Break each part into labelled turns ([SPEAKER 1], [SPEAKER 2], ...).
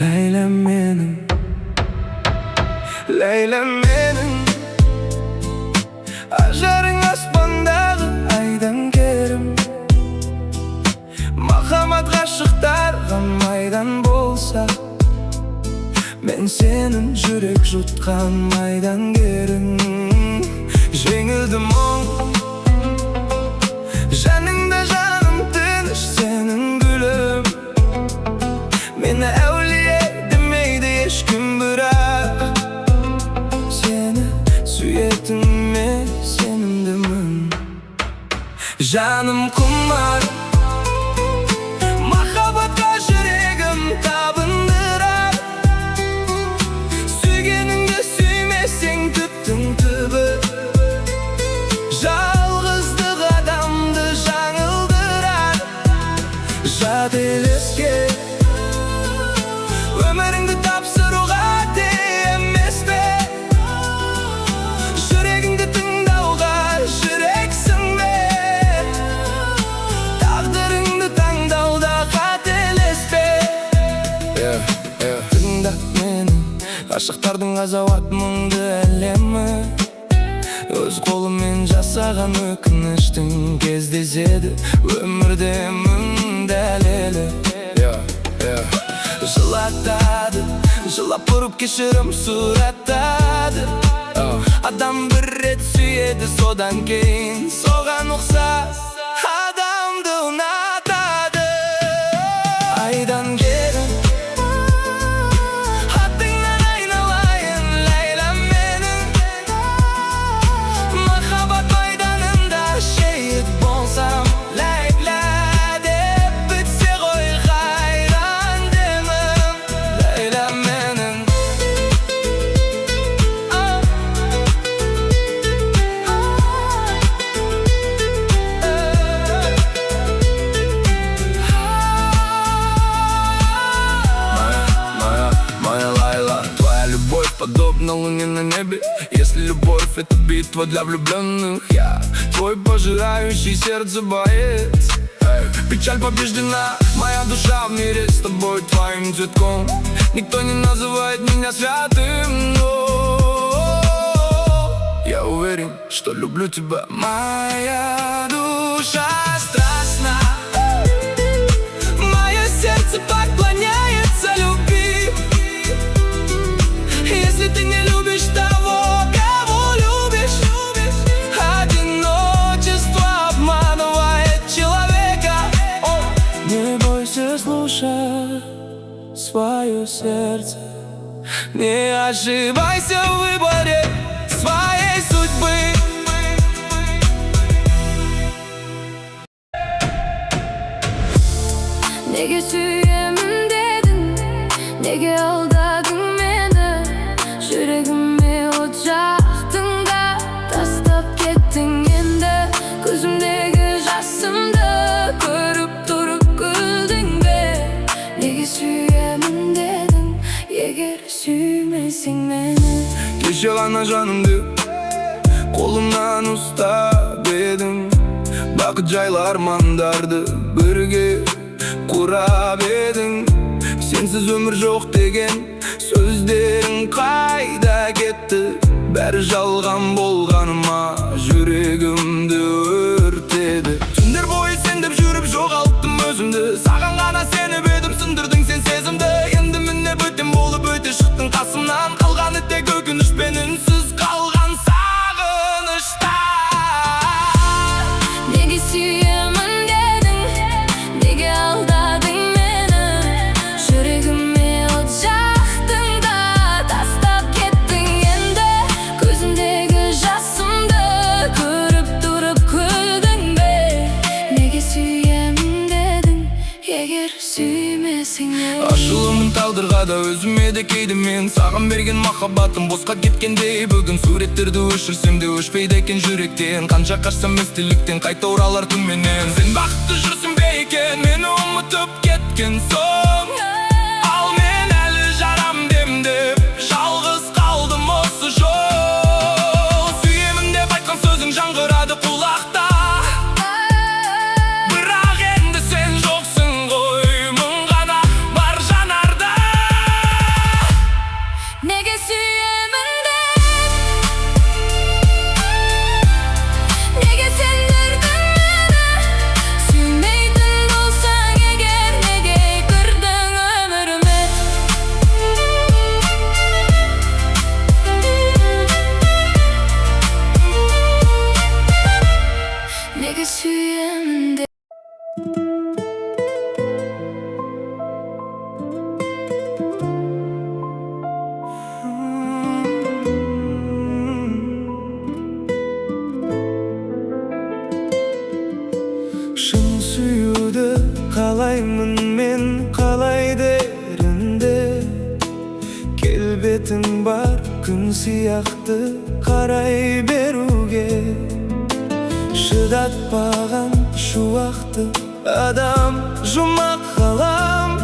[SPEAKER 1] Leylem menim, Leylem menim, ajarың аспандағы айдан керім. Махаббат ғашықтарға майдан болса, мен сенің жүрек жұтқан майдан керім. Жеңілді мұң, жаныңда жаным тыныш сенің гүлім. Мені әулие демейді ешкім, бірақ сені сүйетіме сенімдімін. Жаным құмар, махаббатқа жүрегім табындырар. Сүйгеніңді сүймесең түптің түбі, жалғыздық адамды жаңылдырар. Жат елеске өміріңді тапсыруға емес пе? Жүрегіңді тыңдауға жүрексің бе? Тағдырыңды таңдауда қателеспе. Тыңда мені, ғашықтардың ғазауат мұңды әлемі. Өз қолымен жасаған өкініштің кездеседі өмірде мың дәлелі. Жылатады, жылап ұрып кешірім сұраттады. Адам бір рет сүйеді, содан кейін соған ұқсас адамды ұнатады. Айдан керім, атыңнан айналайын Ләйләм менің. Махаббат майданында шейіт болсам, Ләйлә деп бітсе ғой қайран демім. Ләйләм менің, моя Лайла. Твоя любовь подобна луне на небе. Если любовь — это битва для влюбленных, я твой пожирающий сердце боец. Печаль побеждена, моя душа в мире с тобой твоим цветком. Никто не называет меня святым, но я уверен, что люблю тебя. Моя душа страстна, мое сердце поклоняется любви. Если ты не любишь того, кого любишь, одиночество обманывает человека. Не бойся слушать свое сердце, не ошибайся в выборе своей судьбы.
[SPEAKER 2] Nege suyemim dedin, nege aldadın meni. Yüreğimi ocaktın da tastap kettin endi. Gözümdeki жасымды көріп тұрып күлдің бе? Неге сүйемін дедің, егер сүймесең мені?
[SPEAKER 1] Кеше ғана жанымды қолымнан ұстап едің. Бақыт жайлы армандарды бірге құрап едің. Сенсіз өмір жоқ деген сөздерің қайда кетті? Бәрі жалған болғаныма жүрегімді өртеді. Түндер бойы сен деп жүріп жоғалттым өзімді. Саған ғана сеніп едім, сындырдың сен сезімді. Енді міне бөтен болып өте шықтың қасымнан. Қалғаны тек өкініш пен үнсіз қалған сағынышта.
[SPEAKER 2] Неге сүйемін дедің, неге алдадың мені? Жүрегіме от жақтың да тастап кеттің енді. Көзімдегі жасымды көріп тұрып күлдің бе? Неге сүйемін дедің, егер сүймесең мені?
[SPEAKER 1] Ашылымын тағдырға да өзіме де кейде мен. Саған берген махаббатым босқа кеткендей. Бүгін суреттерді өшірсем де өшпейді екен жүректен. Қанша қашсам естеліктен қайта оралар түнменен. Сен бақытты жүрсің бе екен, мені ұмытып кеткен соң? Ал мен әлі жарам демдеп жалғыз қалдым осы жол. Сүйемін деп айтқан сөзің жаңғырады құлақта, бірақ енді сен жоқсың ғой. Мұң ғана бар жанарда. күн сияқты қарай беруге шыдатпаған шуақты адам жұмақ ғалам.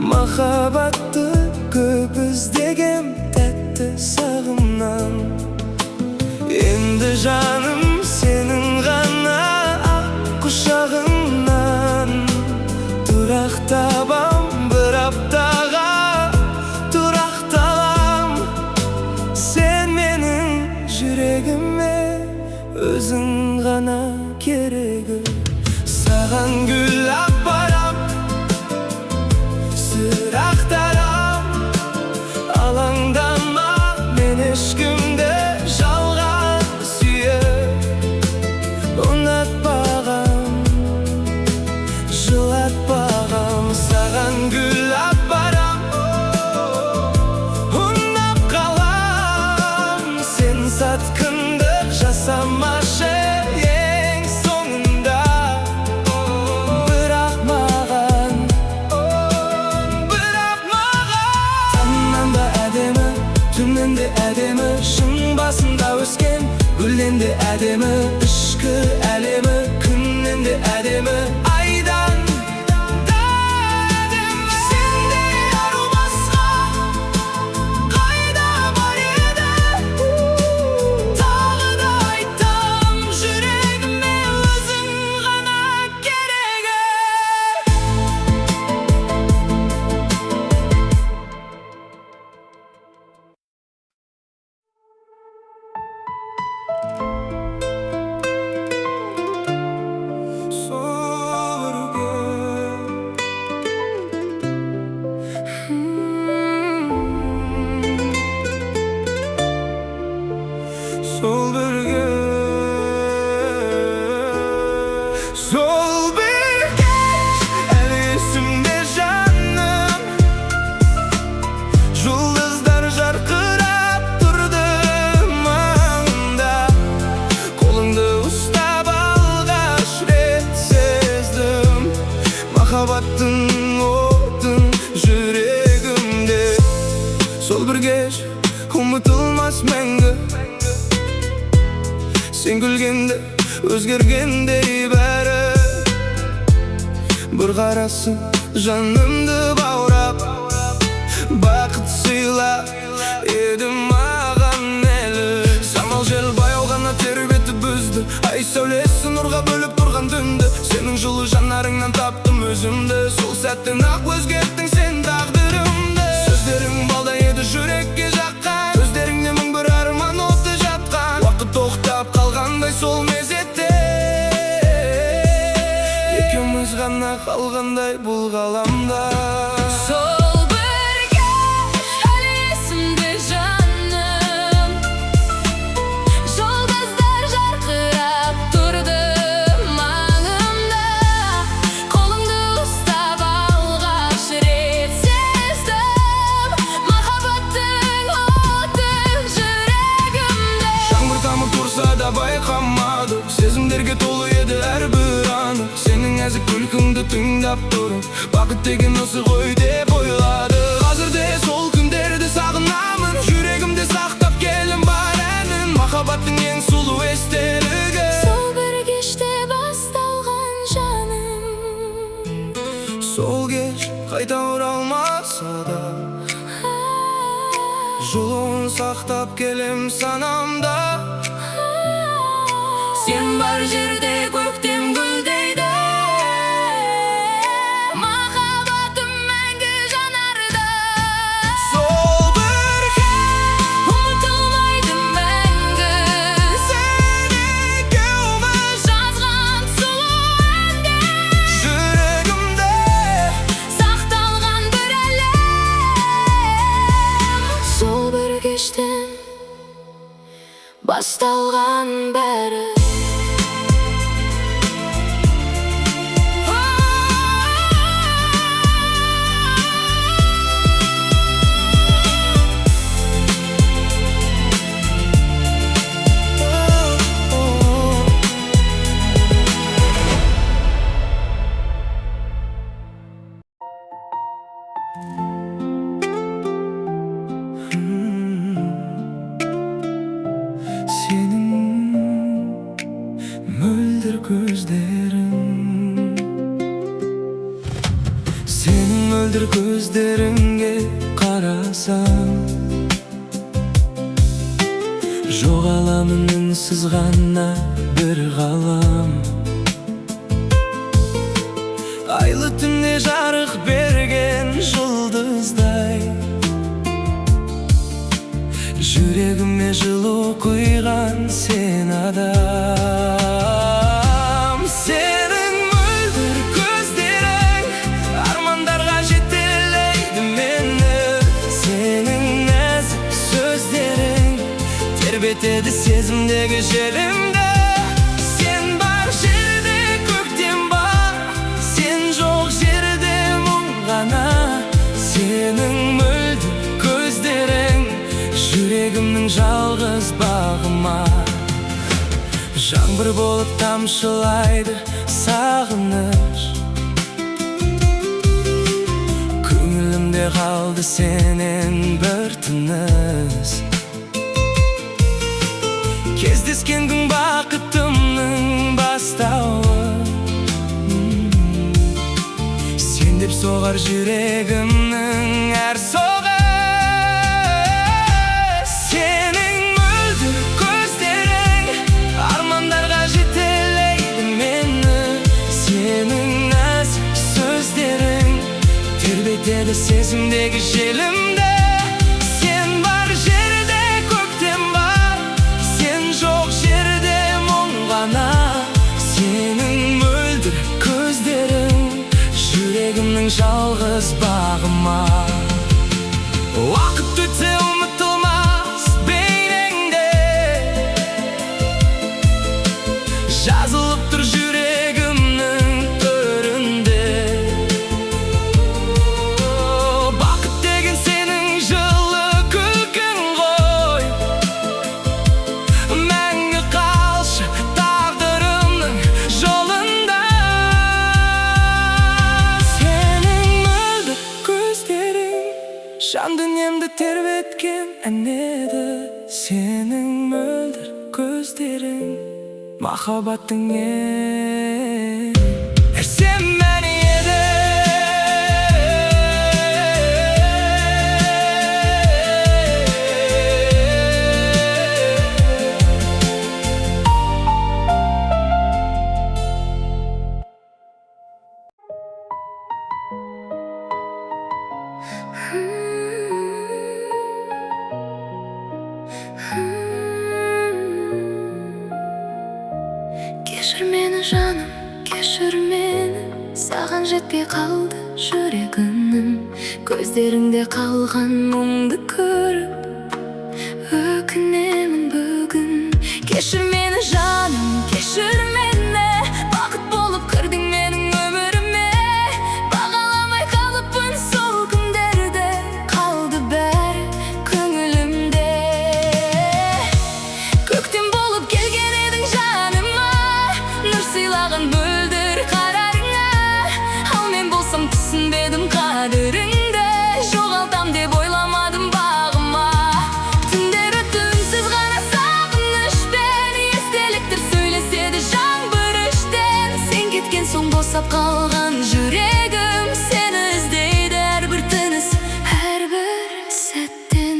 [SPEAKER 1] Махаббатты көп іздеген тәтті сағымнан, енді жаным сенің ғана ақ құшағыңнан тұрақтабам. Бір аптаға тұрақталам. Сен менің жүрегіме өзің ғана керегі. Саған гүл апарам, сыр ақтарам. Алаңдама, мен ешкімді жалған сүйіп ұнатпағам, жылатпағам. Саған гүл апарам, ұнап қалам. Сен сатқындық жасамашы ең соңында. Бірақ маған таңнан да әдемі, түннен де әдемі, шың басында өскен гүлден де әдемі, ішкі әлемі күннен де әдемі, айдан да әдемі. Сендей ару басқа қайда бар еді? Тағы да айтам, жүрегіме өзің ғана керегі. Сол бірге, сол бірге, әлі есімде жаным. Жұлдыздар жарқырап тұрды маңында. Қолыңды ұстап алғаш рет сездім махаббаттың отын жүрегімде. Сол бір кеш ұмытылмас мәңгі, сен күлгенде өзгергендей бәрі. Бір қарасың жанымды баурап, бақыт сыйлап еді маған әлі. Самал жел баяу ғана тербетіп үзді, ай сәулесі нұрға бөліп тұрған түнді. Сенің жылы жанарыңнан таптым өзімді, сол сәттен ақ өзгерттің сен тағдырымды. Сөздерің балдай еді жүрекке жаққан, көздеріңде мың бір арман оты жатқан. Уақыт тоқтап қалғандай сол мезетте, екеуміз ғана қалғандай бұл ғаламда. Сол бірге, әлі есімде жаным. Жұлдыздар жарқырап тұрды маңымда. Қолыңды ұстап алғаш рет сездім махаббаттың отын жүрегімде. Жаңбыр тамып тұрса да байқамады, сезімдерге толы еді әрбір аны. Сенің нәзік күлкіңді тыңдап тұрып, бақыт деген осы ғой деп ойлады. Қазір де сол күндерді сағынамын, жүрегімде сақтап келем бар әнін. Махаббаттың ең сұлу естелігі, сол бір кеште басталған жаным. Сол кеш қайта оралмаса да, жылуын сақтап келем санамда. Сен бар жерде көктем гүлдейді, махаббатым мәңгі жанарда. Сол бірге, ұмытылмайды мәңгі, сен екеуміз жазған сұлу әнде. Жүрегімде сақталған бір әлем, сол бір кештен басталған бәрі. көздеріңе қарасам, жоғаламын үнсіз ғана бір ғалам. Айлы түнде жарық берген жұлдыздай, жүрегіме жылу құйған сен адам. Сенің мөлдір көздерің армандарға жетелейді мені, сенің нәзік сөздерің тербетеді сезімдегі желімді. Сен бар жерде көктем бар, сен жоқ жерде мұң ғана. Сенің мөлдір көздерің жүрегімнің жалғыз бағыма. Жаңбыр болып тамшылайды сағыныш, көңілімде қалды сенен бір тыныс. Кездескен күн бақытымның бастауы, сен деп соғар жүрегімнің әр соғы. Сенің мөлдір көздерің армандарға жетелейді мені, сенің нәзік сөздерің тербетеді сезімдегі желімді. Сен бар жерде көктем бар, сен жоқ жерде мұң ғана. Сенің мөлдір көздерің жүрегімнің жалғыз бағыма. Уақыт өтсе ұмытылмас бейнеңде, жазылып тұр жүрегімнің төрінде. Бақыт деген сенің жылы күлкің ғой, мәңгі қалшы тағдырымның жолында. Сенің мөлдір көздерің жан дүниемді тербеткен ән еді, сенің мөлдір көздерің махаббаттың әсем әні еді.
[SPEAKER 2] Кешір мені жаным, кешір мені, саған жетпей қалды жүрегімнің. Көздеріңде қалған мұңды көріп өкінемін бүгін. Кешір мені жаным, кешір мені, бақыт болып кірдің менің өміріме. Бағаламай қалыппын сол күндерді, қалды бәрі көңілімде. Көктем болып келген едің жаныма, нұр сыйлаған мөлдір қарарыңа. Ал мен болсам түсінбедім қадіріңді, жоғалтам деп ойламадым бағыма. Түндер өтті үнсіз ғана сағынышпен, естеліктер сөйлеседі жаңбыр іштен. Сен кеткен соң босап қалған жүрегім сені іздейді әрбір тыныс, әрбір сәттен.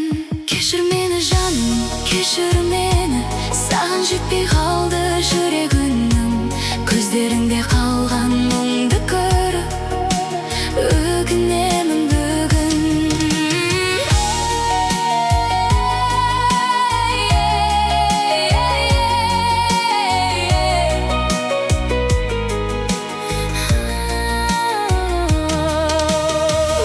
[SPEAKER 2] Кешір мені жаным, кешір мені, саған жетпей қалды жүрегімнің. Көздеріңде қалған мұңды көріп өкінемін бүгін.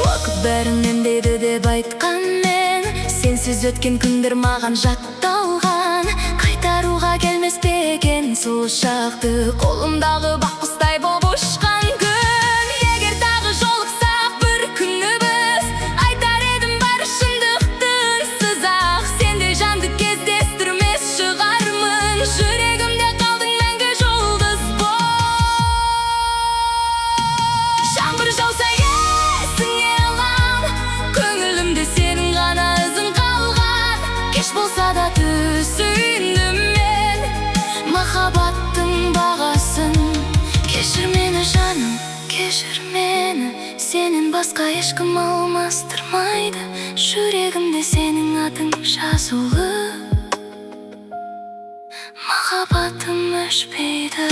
[SPEAKER 2] Уақыт бәрін үнемдейді деп айтқан мен, сенсіз өткен күндер маған жатталған. Қайтаруға келмес пе екен сол шақты, қолымдағы бақ құстай боп ұшқан күн. Егер тағы жолықсақ бір күні біз, айтар едім бар шындықты үнсіз-ақ. Сендей жанды кездестірмес шығармын, жүрегімде қалдың мәңгі жұлдыз болып. Жаңбыр жауса есіңе алам, көңілімде сенің ғана ізің қалған. Кеш болса да түсіндім мен махаббаттың бағасын. басқа ешкім алмастырмайды, жүрегімде сенің атың жазулы, махаббатым өшпейді.